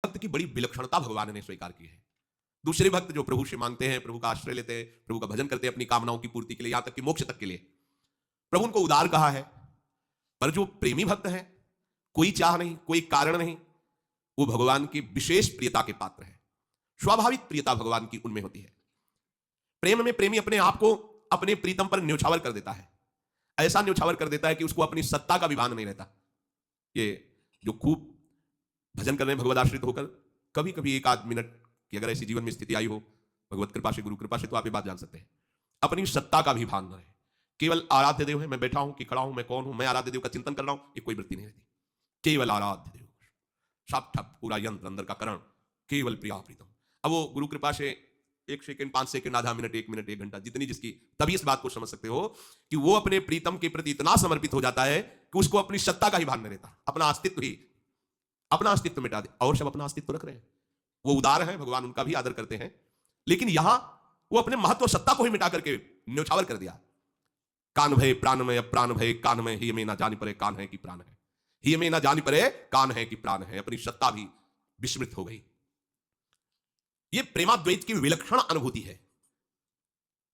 भक्त की बड़ी विलक्षणता भगवान ने स्वीकार की है। दूसरे भक्त जो प्रभु से मांगते हैं, प्रभु का आश्रय लेते हैं, प्रभु का भजन करते हैं अपनी कामनाओं की पूर्ति के लिए, यहां तक कि मोक्ष तक के लिए, प्रभु उनको उदार कहा है। पर जो प्रेमी भक्त है, कोई चाह नहीं, कोई कारण नहीं, वो भगवान की विशेष प्रियता के पात्र है। स्वाभाविक प्रियता भगवान की उनमें होती है। प्रेम में प्रेमी अपने आप को अपने प्रीतम पर न्यौछावर कर देता है, ऐसा न्यौछावर कर देता है कि उसको अपनी सत्ता का भी भान नहीं रहता। ये जो खूब भजन कर रहे हैं भगवत आश्रित होकर, कभी कभी एक आध मिनट की अगर ऐसी जीवन में स्थिति आई हो भगवत कृपा से, गुरु कृपा से, तो आप ये बात जान सकते हैं, अपनी सत्ता का भी भान न रहे। केवल आराध्य देव है, मैं बैठा हूं कि खड़ा हूं, मैं कौन हूं, मैं आराध्य देव का चिंतन कर रहा हूं, ये कोई वृत्ति नहीं रहती। केवल आराध्य देव, साक्षात पूरा यंत्र अंदर का करण, केवल प्रिया प्रीतम। अब वो गुरु कृपा से 1 सेकंड, 5 सेकंड, आधा मिनट, 1 मिनट, 1 घंटा, जितनी जिसकी, तभी इस बात को समझ सकते हो कि वो अपने प्रीतम के प्रति इतना समर्पित हो जाता है कि उसको अपनी सत्ता का ही भान नहीं रहता, अपना अस्तित्व ही, अपना अस्तित्व मिटा दे। और सब अपना अस्तित्व रख रहे हैं, वो उदार है, भगवान उनका भी आदर करते हैं, लेकिन यहां वो अपने महत्व सत्ता को ही मिटा करके न्यौछावर कर दिया। कान भय प्राण में, प्राण भय कान में, ही में ना जानी पड़े कान है कि प्राण है, ही में ना जानी पड़े कान है कि प्राण है। अपनी सत्ता भी विस्मृत हो गई। यह प्रेमाद्वैत की विलक्षण अनुभूति है।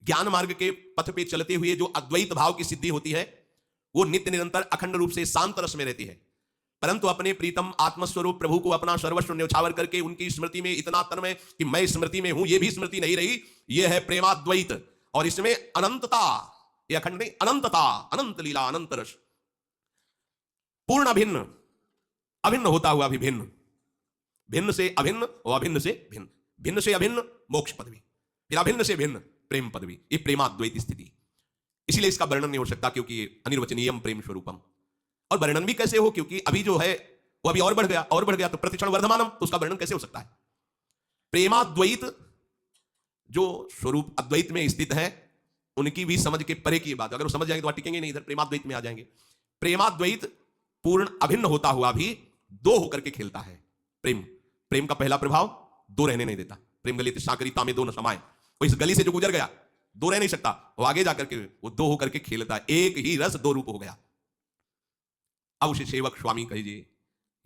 ज्ञान मार्ग के पथ पे चलते हुए जो अद्वैत भाव की सिद्धि होती है, वो नित्य निरंतर अखंड रूप से शांत रस में रहती है, परंतु अपने प्रीतम आत्मस्वरूप प्रभु को अपना सर्वस्व न्यौछावर करके उनकी स्मृति में इतना तन्मय कि मैं स्मृति में हूं, यह भी स्मृति नहीं रही। यह है प्रेमाद्वैत, और इसमें अनंतता, यह अखंड नहीं, अनंतता, अनंत लीला, अनंत रस, पूर्ण अभिन्न, अभिन्न होता हुआ भी भिन्न, भिन्न से अभिन्न और अभिन्न से भिन्न, भिन्न से अभिन्न मोक्ष पदवी, फिर अभिन्न से भिन्न प्रेम पदवी। ये प्रेमाद्वैत स्थिति, इसलिए इसका वर्णन नहीं हो सकता, क्योंकि ये अनिर्वचनीयम प्रेम स्वरूपम। और वर्णन भी कैसे हो, क्योंकि अभी जो है वो अभी और बढ़ गया, और बढ़ गया, तो प्रतिक्षण वर्धमानम, तो उसका वर्णन कैसे हो सकता है। प्रेमाद्वैत जो स्वरूप अद्वैत में स्थित है, उनकी भी समझ के परे की बात, अगर वो समझ जाएंगे तो टिकेंगे नहीं, इधर प्रेमाद्वैत में आ जाएंगे। प्रेमाद्वैत पूर्ण अभिन्न होता हुआ भी दो होकर के खेलता है। प्रेम, प्रेम का पहला प्रभाव दो रहने नहीं देता। प्रेम गली साकरी तामे दो न समाए, वो इस गली से जो गुजर गया दो रह नहीं सकता, वो आगे जाकर के वो दो होकर के खेलता है। एक ही रस दो रूप हो गया। अब उसे सेवक स्वामी कहिए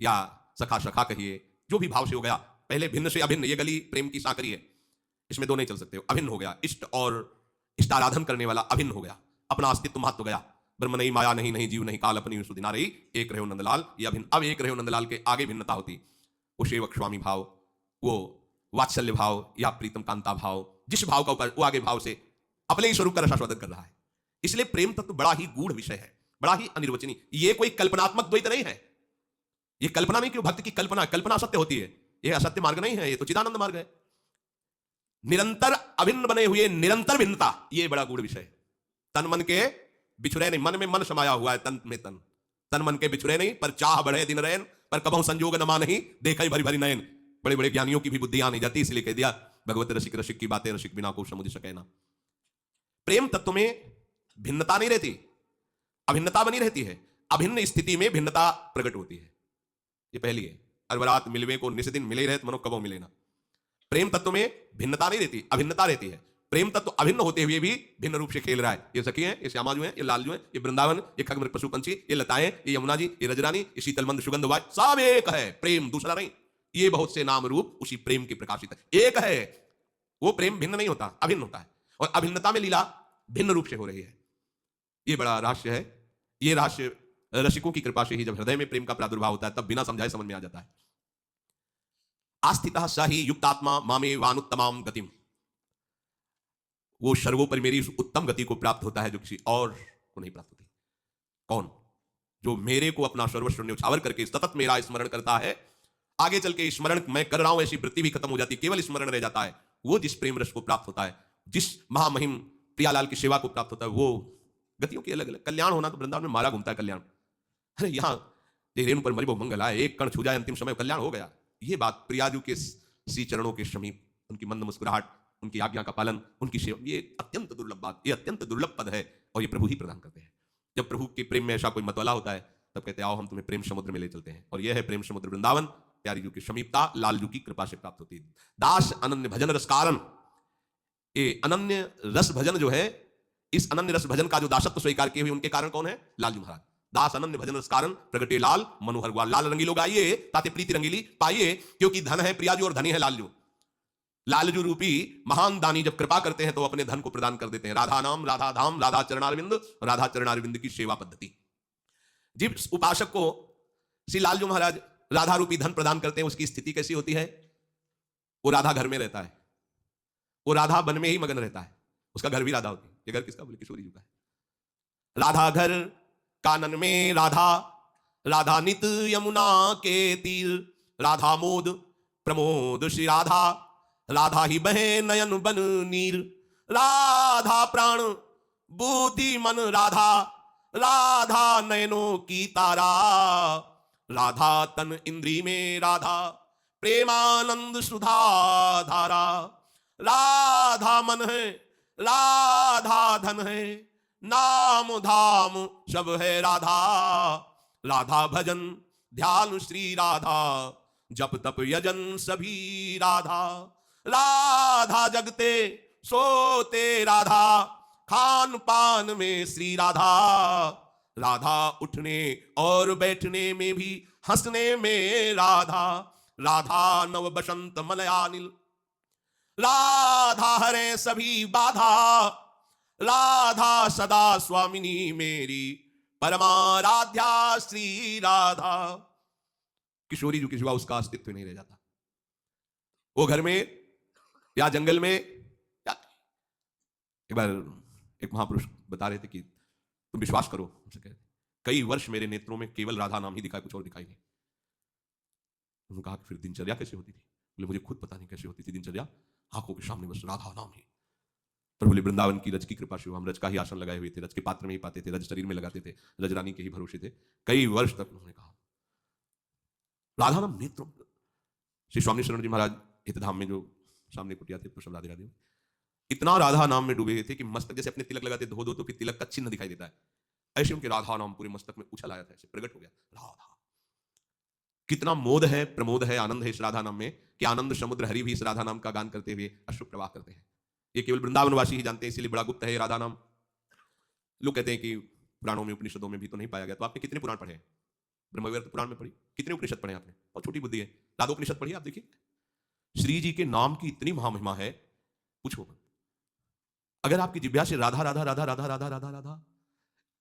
या सखा सखा कहिए, जो भी भाव से हो गया। पहले भिन्न से अभिन्न, ये गली प्रेम की साकरी है, इसमें दो नहीं चल सकते, अभिन्न हो गया। इष्ट और इष्ट आराधन करने वाला अभिन्न हो गया, अपना अस्तित्व महत्व गया। ब्रह्म नहीं, माया नहीं, नहीं जीव नहीं, काल अपनी सुदिना रही, एक रहे नंदलाल, ये अभिन्न। अब एक रहे नंदलाल के आगे भिन्नता होती, वो सेवक स्वामी भाव, वो वात्सल्य भाव या प्रीतम कांता भाव, जिस भाव का ऊपर वो आगे भाव से अपने ही स्वरूप का रसास्वादन कर रहा है। इसलिए प्रेम तत्व बड़ा ही गूढ़ विषय है, बड़ा ही अनिर्वचनीय। ये कोई कल्पनात्मक द्वैत नहीं है, ये कल्पना नहीं कि भक्त की कल्पना, कल्पना असत्य होती है, ये असत्य मार्ग नहीं है, ये तो चिदानंद मार्ग है। निरंतर अभिन्न बने हुए निरंतर भिन्नता, ये बड़ा गूढ़ विषय है। तन मन के बिछुरे नहीं, मन में मन समाया हुआ है, तन में तन, तन मन के बिछुरे नहीं, पर चाह बढ़े दिन रैन, पर कबहू संजोग न मानहि, देखा भरी भरी नयन। बड़े बड़े ज्ञानियों की भी बुद्धि आ नहीं जाती, इसलिए कह दिया भगवत रसिक, रसिक की बातें रसिक बिना को समुझ सके ना। प्रेम तत्व में भिन्नता नहीं रहती, अभिन्नता बनी रहती है। अभिन्न स्थिति में भिन्नता प्रकट होती है, ये पहली है। अरबरात मिलवे को निस्दिन मिले रहे मनो कबो मिले ना। प्रेम तत्व में भिन्नता नहीं रहती, अभिन्नता रहती है। प्रेम तत्व अभिन्न होते हुए भी भिन्न रूप से खेल रहा है। ये सखी है, ये श्यामा जो है, ये लाल जो है, ये वृंदावन, ये खगमृग पशु पंछी, ये लताएं, ये यमुना जी, ये रजरानी, ये शीतलमंद सुगंध वाय, सब एक है। प्रेम दूसरा नहीं, ये बहुत से नाम रूप उसी प्रेम के प्रकाशित है, एक है। वो प्रेम भिन्न नहीं होता, अभिन्न होता है, और अभिन्नता में लीला भिन्न रूप से हो रही है। ये बड़ा रहस्य है। ये रहस्य रसिकों की कृपा से ही जब हृदय में प्रेम का प्रादुर्भाव होता है, तब बिना समझाए समझ में आ जाता है। आस्थितः स ही युक्तात्मा मामे वानुत्तमाम गतिम, वो सर्वोपरि मेरी उस उत्तम गति को प्राप्त होता है जो किसी और को नहीं प्राप्त होती। कौन? जो मेरे को अपना सर्वस्व न्यौछावर करके सतत मेरा स्मरण करता है। आगे चल के स्मरण मैं कर रहा हूं ऐसी वृत्ति भी खत्म हो जाती है, केवल स्मरण रह जाता है। वो जिस प्रेम रस को प्राप्त होता है, जिस महामहिम प्रियालाल की सेवा को प्राप्त होता है, वो गतियों की अलग अलग। कल्याण होना तो वृंदावन में मारा घूमता है कल्याण। अरे यहाँ रेणु पर मरिबो मंगल आए, एक कण छू जाए अंतिम समय कल्याण हो गया। ये बात प्रियाजू के सी चरणों के समीप, उनकी मंद मुस्कुराहट, उनकी आज्ञा का पालन, उनकी सेवा, ये अत्यंत दुर्लभ बात, ये अत्यंत दुर्लभ पद है, और ये प्रभु ही प्रदान करते हैं। जब प्रभु के प्रेम में ऐसा कोई मतवाला होता है, तब कहते हैं आओ हम तुम्हें प्रेम समुद्र में ले चलते हैं। और यह है प्रेम समुद्र वृंदावन, प्यारी जू की समीपता लालजू की कृपा से प्राप्त होती है। दास अनन्य भजन रस कारण, ये अनन्य रस भजन जो है, इस अनन्य रस भजन का जो दासत्व स्वीकार किए हुए उनके कारण कौन है? लालजू महाराज। दास अनन्य भजन रस कारण प्रगटे लाल मनोहर ग्वाल। लाल रंगीलो गाइए ताते प्रीति रंगीली पाइए, क्योंकि धन है प्रियाजू और धनी है लालजू। लालजू रूपी महान दानी जब कृपा करते हैं तो अपने धन को प्रदान कर देते हैं। राधा नाम, राधा धाम, राधा चरणारविंद, राधा चरणारविंद की सेवा पद्धति। जिस उपासक को श्री लालजू महाराज राधा रूपी धन प्रदान करते हैं, उसकी स्थिति कैसी होती है? वो राधा घर में रहता है, वो राधा वन में ही मगन रहता है, उसका घर भी राधा होती है। ये घर किसका? बोले किशोरी जी का है। राधा घर कानन में राधा, राधा नित यमुना के तीर, राधा मोद प्रमोद श्री राधा, राधा ही बहे नयन बन नीर। राधा प्राण बुद्धि मन राधा, राधा नयनों की तारा, राधा तन इंद्री में राधा, प्रेमानंद सुधा धारा। राधा मन है, राधा धन है, नाम धाम सब है राधा। राधा भजन ध्यान श्री राधा, जप तप यजन सभी राधा। राधा जगते सोते राधा, खान पान में श्री राधा। राधा उठने और बैठने में भी हंसने में राधा। राधा नव बसंत मलयानिल, राधा हरे सभी बाधा। राधा सदा स्वामिनी मेरी, परमाराध्या श्री राधा। किशोरी जी के सिवा उसका अस्तित्व नहीं रह जाता। वो घर में या जंगल में या एक बार एक महापुरुष बता रहे थे कि तुम विश्वास करो, कई वर्ष मेरे नेत्रों में केवल राधा नाम ही दिखाई, कुछ और दिखाई नहीं। उन्होंने कहा कि फिर दिनचर्या कैसे होती थी? बोले मुझे खुद पता नहीं कैसे होती थी दिनचर्या, आंखों के सामने बस राधा नाम ही। पर बोले वृंदावन की रज की कृपा से हम रज का ही आसन लगाए हुए थे, रज के पात्र में ही पाते थे, रज शरीर में लगाते थे, रज रानी के ही भरोसे थे। कई वर्ष तक उन्होंने कहा राधा नाम नेत्रों। श्री स्वामी शरण जी महाराज हितधाम में जो सामने कुटिया थे पुष्प राधे राधे, इतना राधा नाम में डूबे धो, कि मस्तक जैसे अपने तिलक लगाते धो तो फिर तिलक का चिन्ह दिखाई देता है, ऐसे उनके राधा नाम पूरे मस्तक में उछल आया था, ऐसे प्रकट हो गया राधा। कितना मोद है, प्रमोद है, आनंद है इस राधा नाम में कि आनंद समुद्र हरि भी इस राधा नाम का गान करते हुए अश्रु प्रवाह करते हैं। ये केवल वृंदावनवासी ही जानते हैं, इसलिए बड़ा गुप्त है ये राधा नाम। लोग कहते हैं कि पुराणों में उपनिषदों में भी तो नहीं पाया गया। तो आपने कितने पुराण पढ़े? ब्रह्मवेद पुराण में पढ़ी? कितने उपनिषद पढ़े आपने? बहुत छोटी बुद्धि है। राधोपनिषद पढ़िए आप, देखिए श्री जी के नाम की इतनी महामहिमा है, पूछो। अगर आपकी जिब्या से राधा राधा राधा राधा राधा राधा राधा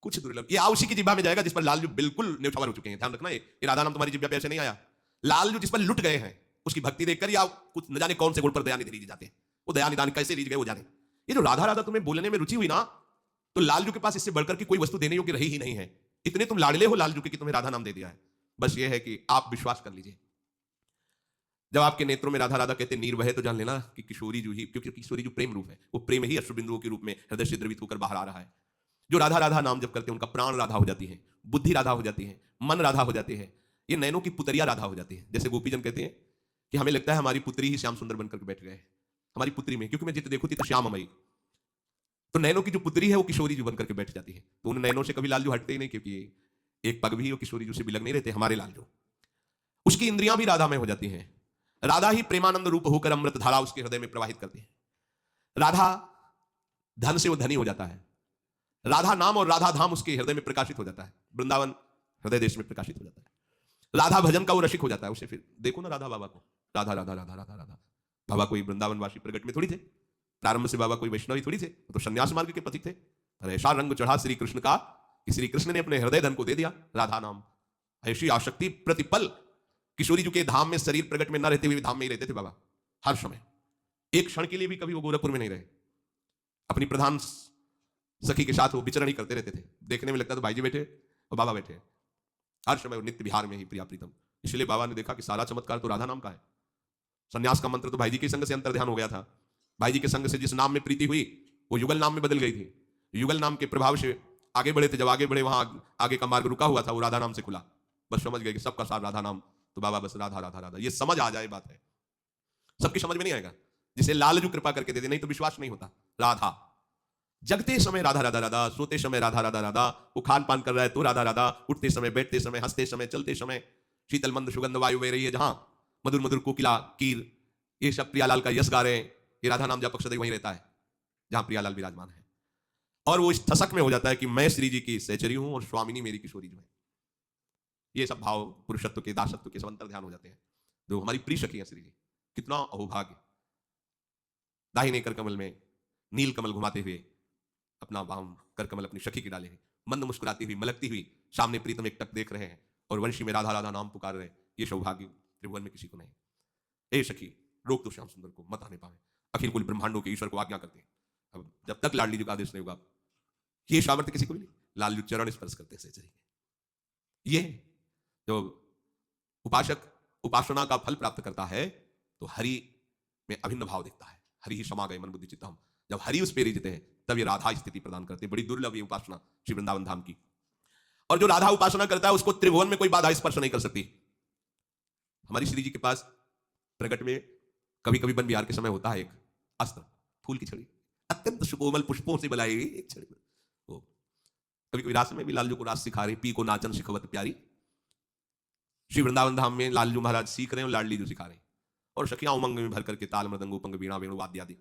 कुछ दुर्लभ, ये उसी की जिब्या में जाएगा जिस पर लालजू बिल्कुल न्यौछावर हो चुके हैं। ध्यान रखना, ये राधा नाम तुम्हारी जिब्या पे ऐसे नहीं आया। लालजू जिस पर लुट गए हैं उसकी भक्ति देखकर या कुछ न जाने कौन से गुण पर दया निधि रीझ जाते हैं, वो दया निदान कैसे रीझ गए वो जाने। ये जो राधा राधा तुम्हें बोलने में रुचि हुई ना, तो लालजू के पास इससे बढ़कर की कोई वस्तु देने योग्य रही ही नहीं है। इतने तुम लाडले हो लालजू के कि तुम्हें राधा नाम दे दिया है। बस ये है कि आप विश्वास कर लीजिए। जब आपके नेत्रों में राधा राधा कहते नीर बहे, तो जान लेना कि किशोरी जू ही, क्योंकि किशोरी जो प्रेम रूप है, वो प्रेम ही अश्रुबिंदुओं के रूप में हृदय से द्रवित होकर बाहर आ रहा है। जो राधा राधा नाम जब करते हैं उनका प्राण राधा हो जाती है, बुद्धि राधा हो जाती है, मन राधा हो जाती है, ये नैनों की पुतरिया राधा हो जाती है। जैसे गोपीजन कहते हैं कि हमें लगता है हमारी पुत्री ही श्याम सुंदर बनकर बैठ गए हमारी पुत्री में, क्योंकि मैं जित देखूं तो श्याम अमई। तो नैनों की जो पुत्री है वो किशोरी जी बनकर के बैठ जाती है। तो उन नैनों से कभी लालजू हटते ही नहीं, क्योंकि एक पग भी वो किशोरी जी से बिलग नहीं रहते हमारे लालजू। उसकी इंद्रियां भी राधा में हो जाती हैं। राधा ही प्रेमानंद रूप होकर अमृत धारा उसके हृदय में प्रवाहित करती है। राधा धन से वो धनी हो जाता है। राधा नाम और राधा धाम उसके हृदय में प्रकाशित हो जाता है। वृंदावन हृदय देश में प्रकाशित हो जाता है। राधा भजन का वो रसिक हो जाता है। उसे फिर देखो ना राधा बाबा को, राधा राधा राधा राधा राधा। बाबा कोई वृंदावनवासी प्रगट में थोड़ी थे, प्रारंभ से बाबा कोई वैष्णवी थोड़ी थे, तो संन्यास मार्ग के पथिक थे। और ऐसा रंग चढ़ा श्री कृष्ण का कि श्री कृष्ण ने अपने हृदय धन को दे दिया राधा नाम। ऐसी आसक्ति प्रतिपल किशोरी जी के धाम में शरीर प्रकट में न रहते हुए धाम में ही रहते थे बाबा हर समय। एक क्षण के लिए भी कभी वो गोरखपुर में नहीं रहे। अपनी प्रधान सखी के साथ वो विचरण ही करते रहते थे। देखने में लगता था भाई जी बैठे और बाबा बैठे, हर समय वो नित्य विहार में ही प्रिया प्रीतम। इसलिए बाबा ने देखा कि सारा चमत्कार तो राधा नाम का है। संन्यास का मंत्र तो भाई जी के संग से अंतर ध्यान हो गया था। भाई जी के संग से जिस नाम में प्रीति हुई वो युगल नाम में बदल गई थी। युगल नाम के प्रभाव से आगे बढ़े थे। जब आगे बढ़े वहां आगे का मार्ग रुका हुआ था, वो राधा नाम से खुला। बस समझ गए कि सबका सार राधा नाम, तो बाबा बस राधा राधा राधा। ये समझ आ जाए बात है, सबकी समझ में नहीं आएगा। जिसे लालजू कृपा करके दे दे, नहीं तो विश्वास नहीं होता। राधा जगते समय राधा राधा राधा, सोते समय राधा राधा राधा, वो खान पान कर रहा है तो राधा राधा, उठते समय बैठते समय हंसते समय चलते समय, शीतल मंद सुगंध वायु बह रही है जहां, मधुर मधुर कोकिला कीर, ये सब प्रियालाल का यश गा रहे हैं। ये राधा नाम जपक सदैव वहीं रहता है जहां प्रियालाल विराजमान है। और वो इस ठसक में हो जाता है कि मैं श्री जी की सहचरी हूं और स्वामिनी मेरी किशोरी जो है। ये सब भाव पुरुषत्व के, दासत्व के सब अंतर ध्यान हो जाते हैं। जो हमारी प्रिय सखी है श्री जी, कितना अहोभाग्य। दाहिने कर कमल में नील कमल घुमाते हुए अपना वाम कर कमल अपनी सखी के डाले हैं, मंद मुस्कुराती हुई, मलकती हुई सामने प्रीतम एक टक देख रहे हैं और वंशी में राधा राधा नाम पुकार रहे हैं। ये सौभाग्य त्रिभुवन में किसी को नहीं। ए सखी, रोक तो श्याम सुंदर को, मत आने पावे। अखिल कुल ब्रह्मांडों के ईश्वर को आज्ञा करते हैं, अब जब तक लाडली जी का आदेश नहीं होगा ये सामर्थ्य किसी को भी नहीं। लालजू चरण स्पर्श करते हैं सहचरी के। ये जो उपासक उपासना का फल प्राप्त करता है तो हरि में अभिन्न भाव दिखता है। हरि ही समा गए मन बुद्धि चित्तम। जब हरि उस पे रिझते हैं तब ये राधा स्थिति प्रदान करते हैं। बड़ी दुर्लभ ये उपासना श्री वृंदावन धाम की। और जो राधा उपासना करता है उसको त्रिभुवन में कोई बाधा स्पर्श नहीं कर सकती। हमारी श्री जी के पास प्रकट में कभी कभी वन विहार के समय होता है एक अस्त्र, फूल की छड़ी, अत्यंत सुकोमल पुष्पों से बनाई गई एक छड़ी। कभी कभी रास में भी लालजू को रास सिखा रहे, पी को नाचन सिखवत प्यारी। श्री वृंदावन धाम में लालजू महाराज सीख रहे हैं और लाडली जो सिखा रहे हैं, और सखियां उमंग में भर करके ताल मृदंग उपंग वीणा वेणु वाद्य आदि।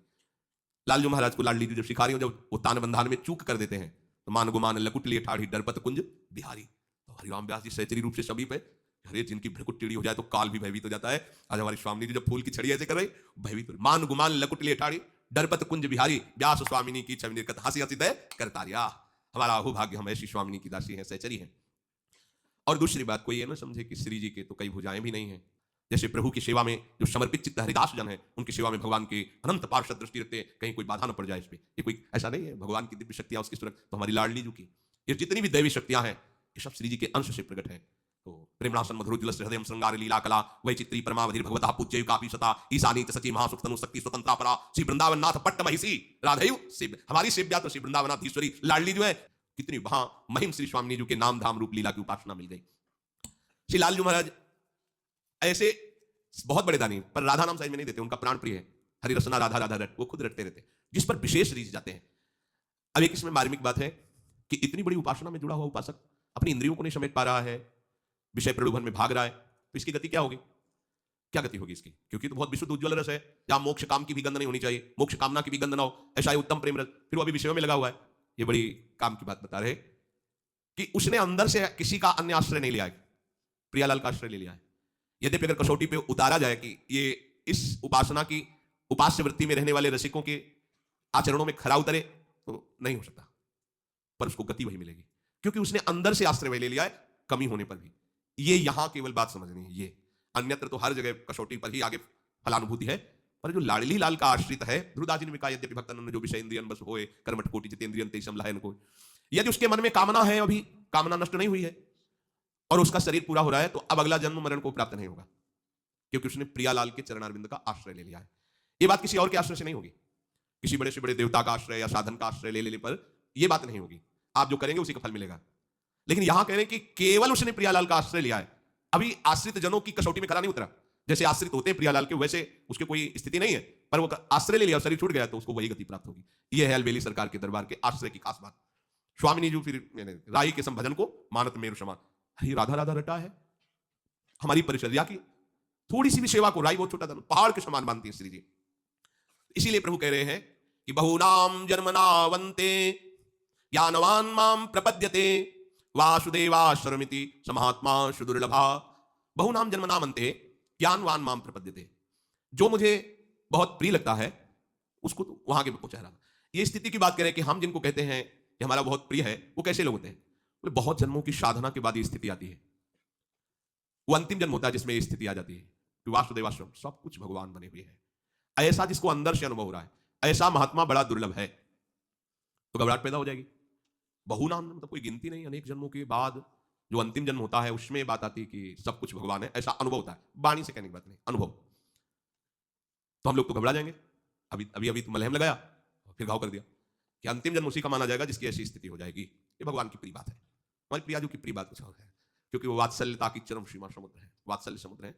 लालजू महाराज को लाडली जी जब सिखा रही हो, जब वो तान बंधान में चूक कर देते हैं तो मान गुमान लकुट लिए ठाढ़ी डरपत कुंज बिहारी। तो हरिराम व्यास जी सहचरी रूप से समीप है। अरे जिनकी भ्रकुट टेढ़ी हो जाए तो काल भी भयभीत हो जाता है। आज हमारी स्वामिनी जी जब फूल की छड़ी ऐसे कर रहे भयभीत, मान गुमान लकुट लिए ठाढ़ी डरपत कुंज बिहारी, व्यास स्वामिनी की छवि निर्गत हंसी हंसी तय करता रिया। हमारा अहोभाग्य, हम ऐसी स्वामिनी की दासी हैं, सहचरी हैं। और दूसरी बात, कोई ये ना समझे कि श्री जी के तो कई भुजाएं भी नहीं हैं। जैसे प्रभु की सेवा में जो समर्पित चित्त हरिदास जन है, उनकी सेवा में भगवान के अनंत पार्षद दृष्टि रखते हैं, कहीं कोई बाधा न पड़ जाए इस पे। ये कोई ऐसा नहीं है। भगवान की दिव्य शक्तियां उसकी सुरक्षा, तो हमारी लाडली जी की ये जितनी भी दैवी शक्तियां हैं ये सब श्री जी के अंश से प्रकट है। तो प्रेमनाशन मधुरोज्वल हृदय श्रृंगार लीला कला वैचित्री परमावधि भगवता पूज्य कापी सता ईशानी सची महासुख तनु शक्ति स्वतंत्रा परा श्री वृंदावन नाथ पट्ट महिषी राधेयु शिव। हमारी सेव्या तो श्री वृंदावनाधीश्वरी लाडली जो है, कितनी वहां महिम श्री स्वामी जी के नाम धाम रूप लीला की उपासना मिल गई। श्री लालजू महाराज ऐसे बहुत बड़े दानी, पर राधा नाम साइज में नहीं देते, उनका प्राण प्रिय है। हरि रसना राधा राधा रट, वो खुद रटते रहते, जिस पर विशेष रीझ जाते हैं। अब एक इसमें मार्मिक बात है कि इतनी बड़ी उपासना में जुड़ा हुआ उपासक अपनी इंद्रियों को नहीं समेट पा रहा है, विषय प्रलोभन में भाग रहा है, तो इसकी गति क्या होगी? क्या गति होगी इसकी? क्योंकि तो बहुत विशुद्ध उज्ज्वल रस है, जहां मोक्ष काम की भी गंध नहीं होनी चाहिए, मोक्ष कामना की भी गंध ना हो, ऐसा ही उत्तम प्रेम रस, फिर वो अभी विषयों में लगा हुआ है। ये बड़ी काम की बात बता रहे कि उसने अंदर से किसी का अन्य आश्रय नहीं लिया है, प्रियालाल का आश्रय ले लिया है। यद्यपि अगर कसौटी पे उतारा जाए कि ये इस उपासना की उपास्य वृत्ति में रहने वाले रसिकों के आचरणों में खरा उतरे तो नहीं हो सकता, पर उसको गति वही मिलेगी क्योंकि उसने अंदर से आश्रय वही ले लिया है, कमी होने पर भी। ये यहां केवल बात समझनी है। ये अन्यत्र तो हर जगह कसौटी पर ही आगे फलानुभूति है, पर जो लाडली लाल का आश्रित है, ध्रुदाजी ने कहा यद्यपि भक्तन जो विषय इंद्रियन बस होए कर्मठ कोटि जितेंद्रियन तेषम लहन को, यदि उसके मन में कामना है, अभी कामना नष्ट नहीं हुई है और उसका शरीर पूरा हो रहा है, तो अब अगला जन्म मरण को प्राप्त नहीं होगा क्योंकि उसने प्रियालाल के चरणारविंद का आश्रय ले लिया है। ये बात किसी और के आश्रय से नहीं होगी, किसी बड़े से बड़े देवता का आश्रय या साधन का आश्रय ले लेने पर यह बात नहीं होगी। आप जो करेंगे उसी का फल मिलेगा। लेकिन यहां कह रहे हैं कि केवल उसने प्रियालाल का आश्रय लिया है, अभी आश्रित जनों की कसौटी में खरा नहीं उतरा। जैसे आश्रित होते हैं प्रियालाल के, वैसे उसके कोई स्थिति नहीं है, पर वो आश्रय ले लिया, शरीर छूट गया, तो उसको वही गति प्राप्त होगी। यह है अलबेली सरकार के दरबार के आश्रय की खास बात। स्वामिनी जी फिर राई के संभजन को मानत मेरु समान, हरी राधा राधा रटा है। हमारी परिचर्या की थोड़ी सी भी सेवा को राई बहुत छोटा था, पहाड़ के समान मानती है श्री जी। इसीलिए प्रभु कह रहे हैं कि बहुनाम जन्मनावंते ज्ञानवान माम प्रपद्यते वासुदेवाश्रमिति समात्मा सुदुर्लभा। बहुनाम जन्मनावंते ज्ञानवान माम प्रपद्यते, जो मुझे बहुत प्रिय लगता है उसको तो वहां के पहुंचा रहा। ये स्थिति की बात करें कि हम जिनको कहते हैं कि हमारा बहुत प्रिय है, वो कैसे लोग होते हैं? बहुत जन्मों की साधना के बाद ये स्थिति आती है। वो अंतिम जन्म होता है जिसमें ये स्थिति आ जाती है कि वासुदेवाश्रम सब कुछ भगवान बने हुए हैं, ऐसा जिसको अंदर से अनुभव हो रहा है, ऐसा महात्मा बड़ा दुर्लभ है, तो घबराहट पैदा हो जाएगी। बहुनाम मतलब कोई गिनती नहीं, अनेक जन्मों के बाद जो अंतिम जन्म होता है उसमें बात आती है कि सब कुछ भगवान है, ऐसा अनुभव होता है। वाणी से कहने की बात नहीं, अनुभव। तो हम लोग तो घबरा जाएंगे। अभी अभी तो मलहम लगाया फिर घाव कर दिया कि अंतिम जन्म उसी का माना जाएगा जिसकी ऐसी स्थिति हो जाएगी। ये भगवान की प्रिय बात है। हमारी प्रिया जो की प्रिय बात कुछ और है, क्योंकि वो वात्सल्यता की चरम सीमा समुद्र है, वात्सल्य समुद्र है,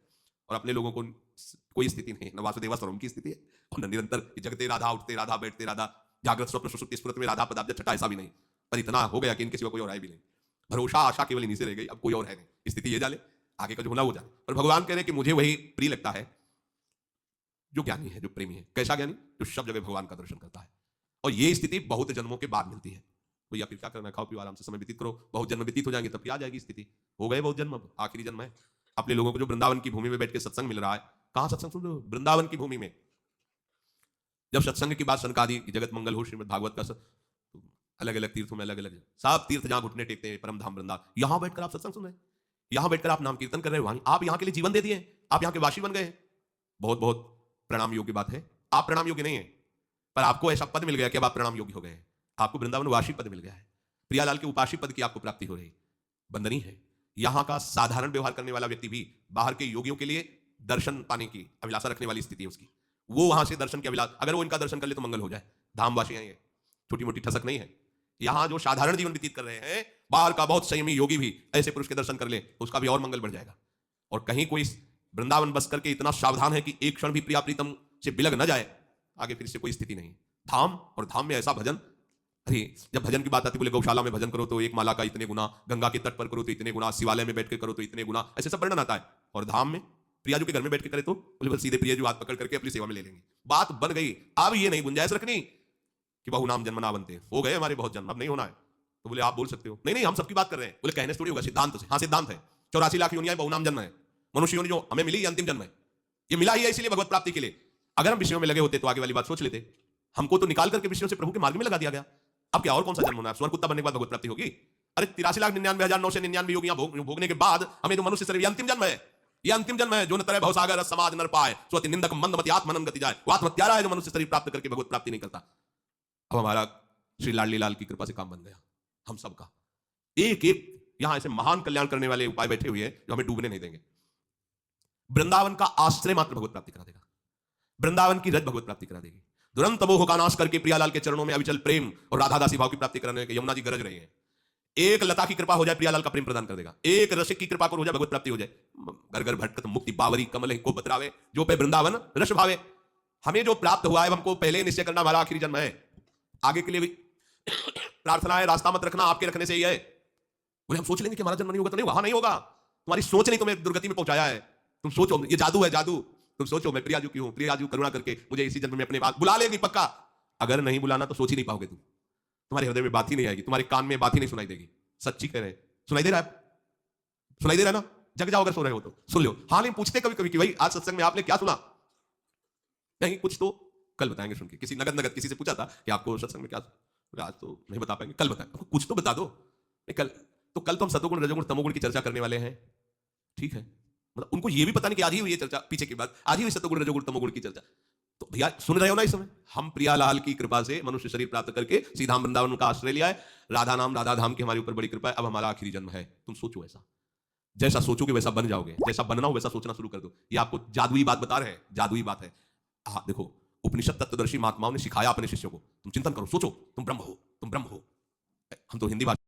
और अपने लोगों को कोई स्थिति नहीं, न वासुदेवा स्वरूप की स्थिति है और न निरंतर जगते राधा, उठते राधा, बैठते राधा, जागृत स्वप्न सुषुप्ति स्फुरत में राधा पदाब्ज छठा, ऐसा भी नहीं। पर इतना हो गया कि इनके सिवा कोई और है भी नहीं। भरोसा आशा केवल इन्हीं से रह गई, अब कोई और है नहीं। स्थिति ये जाले, आगे का जो होना वो जाने। और भगवान कह रहे हैं कि मुझे वही प्रिय लगता है जो ज्ञानी है, जो प्रेमी है। कैसा ज्ञानी? जो सब जगह भगवान का दर्शन करता है। और ये स्थिति बहुत जन्मों के बाद मिलती है। भैया फिर क्या करना है, खाओ पियो आराम से समय व्यतीत करो, बहुत जन्म व्यतीत हो जाएंगे तब फिर आ जाएगी स्थिति। हो गए बहुत जन्म, अब आखिरी जन्म है। अपने लोगों को जो वृंदावन की भूमि में बैठ के सत्संग मिल रहा है, कहां सत्संग सुन रहे हो? वृंदावन की भूमि में। जब सत्संग की बात सनकादि जगत मंगल हो, श्रीमद् भागवत का अलग अलग तीर्थों में अलग अलग सब तीर्थ जहां घुटने टेकते हैं, परम धाम वृंदावन, यहां बैठकर आप सत्संग सुन रहे हैं, यहां बैठकर आप नाम कीर्तन कर रहे हो, आप यहां के लिए जीवन दे दिए, आप यहां के वासी बन गए। बहुत बहुत प्रणाम योग्य बात है। आप प्रणाम योग्य नहीं है, पर आपको ऐसा पद मिल गया कि अब आप प्रणाम योग्य हो गए। आपको वृंदावन वासी पद मिल गया है, प्रियालाल के उपासी पद की आपको प्राप्ति हो रही। बंदनी है। यहां का साधारण व्यवहार करने वाला व्यक्ति भी बाहर के योगियों के लिए दर्शन पाने की अभिलाषा रखने वाली स्थिति है उसकी। वो वहां से दर्शन की अभिलाषा, अगर वो इनका दर्शन कर ले तो मंगल हो जाए। धामवासी हैं ये, छोटी मोटी ठसक नहीं है। यहां जो साधारण जीवन व्यतीत कर रहे हैं, बाहर का बहुत संयमी योगी भी ऐसे पुरुष के दर्शन कर ले तो उसका भी और मंगल बढ़ जाएगा। और कहीं कोई वृंदावन बस करके इतना सावधान है कि एक क्षण भी प्रिया प्रीतम से बिलग न जाए, आगे फिर से कोई स्थिति नहीं। धाम, और धाम में ऐसा भजन, अरे जब भजन की बात आती बोले गौशाला में भजन करो तो एक माला का इतने गुना, गंगा के तट पर करो तो इतने गुना, शिवालय में बैठ के करो तो इतने गुना, ऐसे सब वर्णन आता है। और धाम में प्रियाजू के घर में बैठ के करे तो बोले बस सीधे प्रियाजू हाथ पकड़ करके अपनी सेवा में ले लेंगे, बात बन गई। अब ये नहीं गुंजाइश रखनी कि बहु नाम जन्म ना बनते, हो गए हमारे बहुत जन्म, अब नहीं होना है। तो बोले आप बोल सकते हो, नहीं नहीं हम सबकी बात कर रहे हैं। बोले कहने से थोड़ी होगा, सिद्धांत से। हाँ सिद्धांत है, 84 लाख योनियां बहु नाम जन्म है। मनुष्य योनि जो हमें मिली ये अंतिम जन्म है, ये मिला ही है इसीलिए भगवत प्राप्ति के लिए। अगर हम विषयों में लगे होते तो आगे वाली बात सोच लेते। हमको तो निकाल करके विषयों से प्रभु के मार्ग में लगा दिया गया। अब क्या और कौन सा जन्म होना है? स्वर्ग कुत्ता बनने के बाद भगवत प्राप्ति होगी? अरे 83,99,999 योगियां भोगने के बाद हमें जो मनुष्य शरीर, अंतिम जन्म है, ये अंतिम जन्म है। जो न तरह भवसागर समाज नर पाए, स्वति निंदक मंदमति आत्मनन गति जाए। वो आत्मत्यारा है जो मनुष्य शरीर प्राप्त करके भगवत प्राप्ति नहीं करता। अब हमारा श्री लाडली लाल की कृपा से काम बन गया हम सबका। एक एक यहां ऐसे महान कल्याण करने वाले उपाय बैठे हुए हैं जो हमें डूबने नहीं देंगे। वृंदावन का आश्रय मात्र भगवत प्राप्ति करा देगा, वृंदावन की रज भगवत प्राप्ति करा देगी। दुरंत मोह का नाश करके प्रियालाल के चरणों में अविचल प्रेम और राधा दासी भाव की प्राप्ति कराने के यमुना जी गरज रही है। एक लता की कृपा हो जाए, प्रियालाल का प्रेम प्रदान कर देगा। एक रसिक की कृपा को हो जाए, भगवत प्राप्ति हो जाए। घर घर भटकत मुक्ति बावरी कमल को बतरावे, जो पे वृंदावन रस भावे। हमें जो प्राप्त हुआ है हमको पहले ही निश्चय करना, हमारा आखिरी जन्म है। आगे के लिए भी प्रार्थना है, रास्ता मत रखना, आपके रखने से ही है। बोले हम सोच लेंगे कि हमारा जन्म नहीं होगा, तो नहीं, वहां नहीं होगा। तुम्हारी सोच नहीं तुम्हें दुर्गति में पहुंचाया है। तुम सोचो, ये जादू है, जादू। तुम सोचो मैं प्रियाजू की हूं, प्रियाजू करुणा करके मुझे इसी जन्म में अपने पास बुला लेगी पक्का। अगर नहीं बुलाना तो सोच ही नहीं पाओगे तुम, तुम्हारे हृदय में बात ही नहीं आएगी, तुम्हारे कान में बात ही नहीं सुनाई देगी। सच्ची कह रहे हैं, सुनाई दे रहा है? सुनाई दे रहा है ना? जग जाओ, अगर सो रहे हो तो सुन लो। हाँ नहीं पूछते कभी कभी कि भाई आज सत्संग में आपने क्या सुना? नहीं कुछ तो कल बताएंगे सुन के। किसी नगद किसी से पूछा था कि आपको सत्संग में क्या, आज तो नहीं बता पाएंगे, कल बताएंगे। कुछ तो बता दो। कल तो हम सतोगुण रजोगुण तमोगुण की चर्चा करने वाले हैं, ठीक है? मतलब उनको ये भी पता नहीं कि आज ही हुई ये चर्चा, पीछे की बात आज ही हुई सतोगुण रजोगुण तमोगुण की चर्चा। तो भैया सुन रहे हो ना इस समय? हम प्रियालाल की कृपा से मनुष्य शरीर प्राप्त करके सीधा वृंदावन का आश्रय लिया है। राधा नाम राधा धाम की हमारे ऊपर बड़ी कृपा है। अब हमारा आखिरी जन्म है। तुम सोचो, ऐसा जैसा सोचोगे वैसा बन जाओगे, जैसा बनना हो वैसा सोचना शुरू कर दो। ये आपको जादुई बात बता रहे हैं, जादुई बात है। देखो उपनिषद तत्वदर्शी महात्माओं ने सिखाया अपने शिष्यों को, तुम चिंतन करो, सोचो, तुम ब्रह्म हो, तुम ब्रह्म हो। हम तो हिंदी भाषा